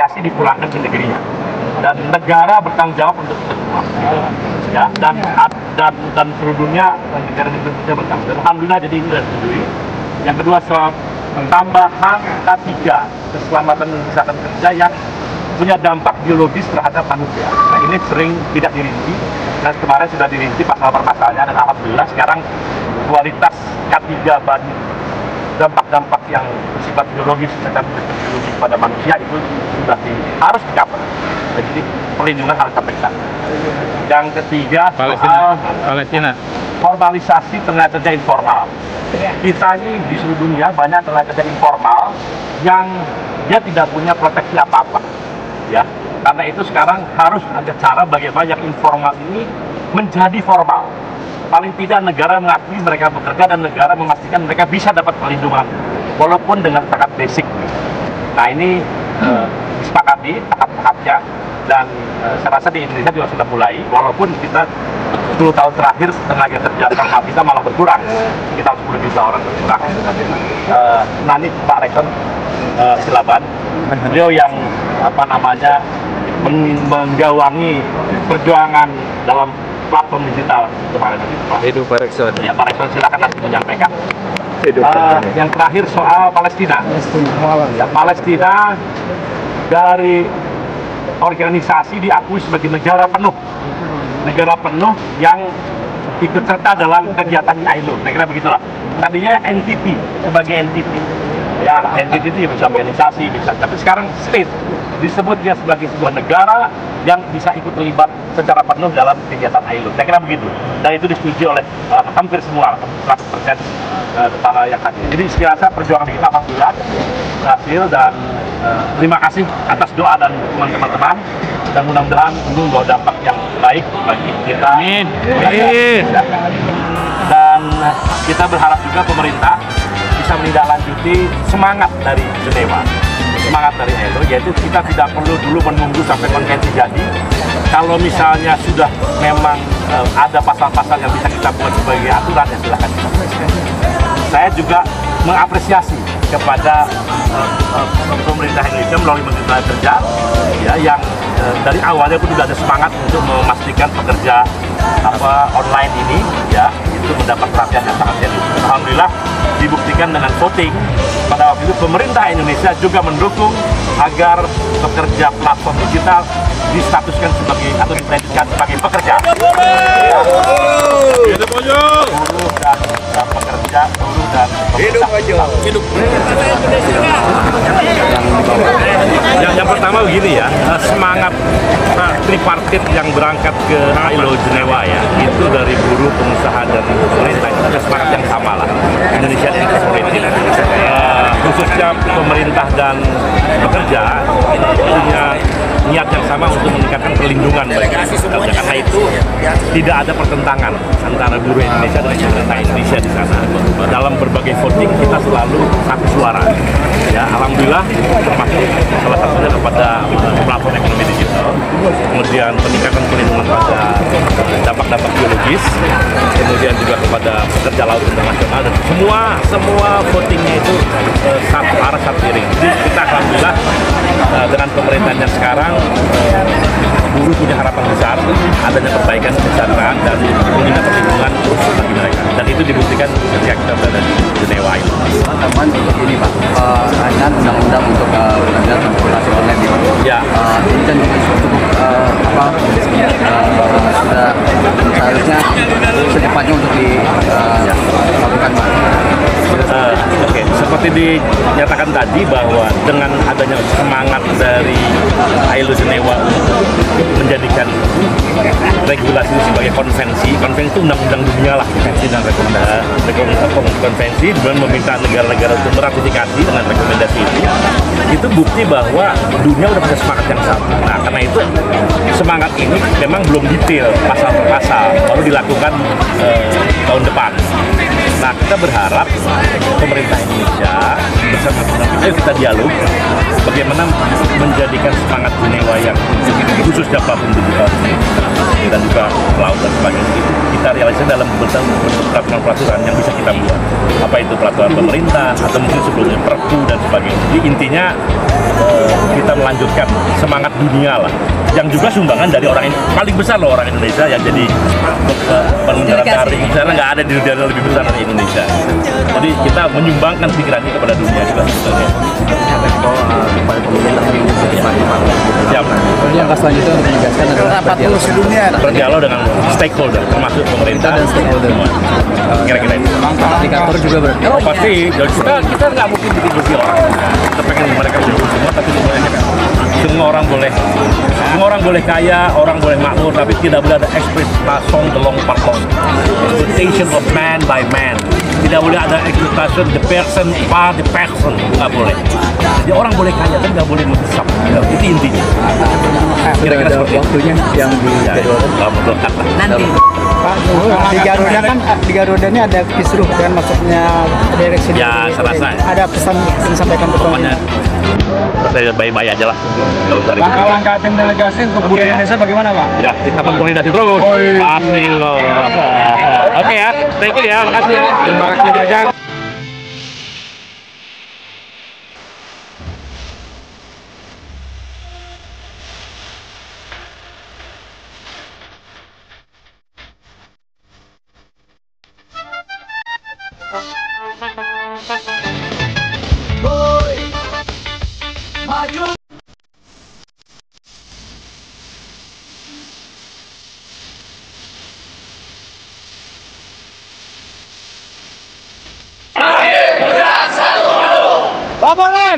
asosiasi dipulangkan ke negerinya, dan negara bertanggung jawab untuk itu semua. Ya, dan seluruh dunia dan negara Indonesia bertanggung jawab. Alhamdulillah, jadi ini sudah disetujui. Yang kedua soal tambahan K3 keselamatan dan kesehatan kerja yang punya dampak biologis terhadap manusia. Nah, ini sering tidak dirinci, dan kemarin sudah dirinci pasal per pasalnya, dan alhamdulillah sekarang kualitas K3 bagi dampak-dampak yang bersifat biologis secara biologis pada manusia itu sudah harus dicapai. Jadi perlindungan harus disampaikan. Yang ketiga soal Palestina. Formalisasi tenaga kerja informal. Kita ini di seluruh dunia banyak tenaga kerja informal yang dia tidak punya proteksi apa-apa. Ya, karena itu sekarang harus ada cara bagaimana yang informal ini menjadi formal. Paling tidak negara mengakui mereka bekerja dan negara memastikan mereka bisa dapat perlindungan walaupun dengan sangat basic. Nah, ini disepakati tahap-tahapnya, dan saya rasa di Indonesia juga sudah mulai, walaupun kita 10 tahun terakhir tenaga kerja formal kita malah berkurang, kita 10 juta orang berkurang. Nanti Pak Rektor silakan, beliau yang menggawangi perjuangan dalam platform digital kemarin. Hidup Pak Rekson. Ya, Pak Rekson silakan nanti menyampaikan. Yang terakhir soal Palestina. Ya, Palestina dari organisasi diakui sebagai negara penuh yang ikut serta dalam kegiatan ILO. Saya kira begitulah. Tadinya entity, sebagai entity. Ya, entity itu bisa organisasi, bisa. Tapi sekarang state disebut dia sebagai sebuah negara yang bisa ikut terlibat secara penuh dalam kegiatan ILO. Saya kira begitu. Dan itu disetujui oleh hampir semua, 100% para yang hadir. Jadi saya rasa perjuangan kita alhamdulillah berhasil, dan terima kasih atas doa dan dukungan teman-teman, dan mudah-mudahan ini membawa dampak yang baik bagi kita. Amin. Dan kita berharap juga pemerintah bisa menindaklanjuti semangat dari Jenewa, semangat dari ILO, yaitu kita tidak perlu dulu menunggu sampai konvensi jadi. Kalau misalnya sudah memang ada pasal-pasal yang bisa kita buat sebagai aturan, ya silahkan kita buat. Saya juga mengapresiasi kepada pemerintah Indonesia melalui Menteri Tenaga Kerja, ya, yang dari awalnya pun sudah ada semangat untuk memastikan pekerja online ini, ya, itu mendapat perhatian yang sangat serius. Alhamdulillah dibuktikan dengan voting pada waktu itu pemerintah Indonesia juga mendukung agar pekerja platform digital distatuskan sebagai atau distatuskan sebagai pekerja. Buruh dan pekerja, buruh dan hidup aja. Hidup. Yang pertama begini ya, semangat tripartit yang berangkat ke ILO Jenewa ya, itu dari buruh, pengusaha, dan pemerintah, itu ada semangat yang sama lah. Indonesia Incorporated, khususnya pemerintah dan pekerja punya niat yang sama untuk meningkatkan perlindungan bagi pekerja. Karena itu tidak ada pertentangan antara buruh Indonesia dan pemerintah Indonesia di sana. Dalam berbagai voting kita selalu satu suara. Ya, alhamdulillah, termasuk salah satunya kepada platform ekonomi digital, kemudian peningkatan perlindungan pada dampak-dampak biologis, kemudian juga kepada pekerja laut internasional, dan semua votingnya itu satu arah, satu iring. Jadi kita alhamdulillah dengan pemerintahan yang sekarang, buruh punya harapan besar adanya perbaikan kesejahteraan dan peningkatan perlindungan bagi mereka, dan itu dibuktikan ketika kita berada di Jenewa itu. Teman untuk ini Pak, rancangan undang-undang untuk tenaga transportasi online ini. Ya. Ini kan cukup sudah seharusnya secepatnya untuk dilakukan Pak. Oke, seperti dinyatakan tadi bahwa dengan adanya semangat dari ILO Jenewa untuk menjadikan regulasi itu sebagai konvensi itu undang-undang dunia lah, konvensi dan konvensi, dan meminta negara-negara untuk meratifikasi dengan rekomendasi itu bukti bahwa dunia udah punya semangat yang sama. Nah, karena itu semangat ini memang belum detail pasal per pasal, baru dilakukan tahun depan. Nah, kita berharap pemerintah Indonesia bersama kita dialog bagaimana menjadikan semangat Jenewa yang khususnya platform digital dan juga cloud dan sebagainya itu kita realisasi dalam bentuk peraturan-peraturan yang bisa kita buat. Apa itu peraturan pemerintah atau mungkin sebelumnya perpu dan sebagainya. Jadi intinya kita melanjutkan semangat dunia lah, yang juga sumbangan dari orang paling besar loh, orang Indonesia yang jadi penyelenggara daring di sana nggak ada di dunia lebih besar dari Indonesia. Jadi kita menyumbangkan pikiran ini kepada dunia juga sebenarnya. Siap. Yang selanjutnya untuk menegaskan adalah rapat terus dunia Berdialog dengan stakeholder, termasuk pemerintah dan stakeholder. Kira-kira itu. Indikator juga berarti. Oh, pasti. Kita nggak mungkin bikin orang. Kita pengen mereka jauh semua, tapi semuanya kan. Semua orang boleh kaya, orang boleh makmur, tapi tidak boleh ada ekspektasi delong parlong. Expectation of man by man. Tidak boleh ada ekspektasi the person by the person, nggak boleh. Jadi orang boleh kaya, tapi nggak boleh mendesak. Itu intinya. Kira-kira Ada seperti itu. waktunya yang dijadwalkan. nanti. Pak Jokowi di Garuda kan di Garuda ini ada kisruh dan maksudnya direksi Ya, dari- serasa. ada pesan yang disampaikan ke Pokoknya saya baik-baik aja lah. Kalau cari. langkah tim delegasi untuk budaya Indonesia bagaimana Pak? Ya, kita koordinasi terus. Pasti loh. Oke ya, thank you ya, makasih. Terima kasih banyak. Lapangan!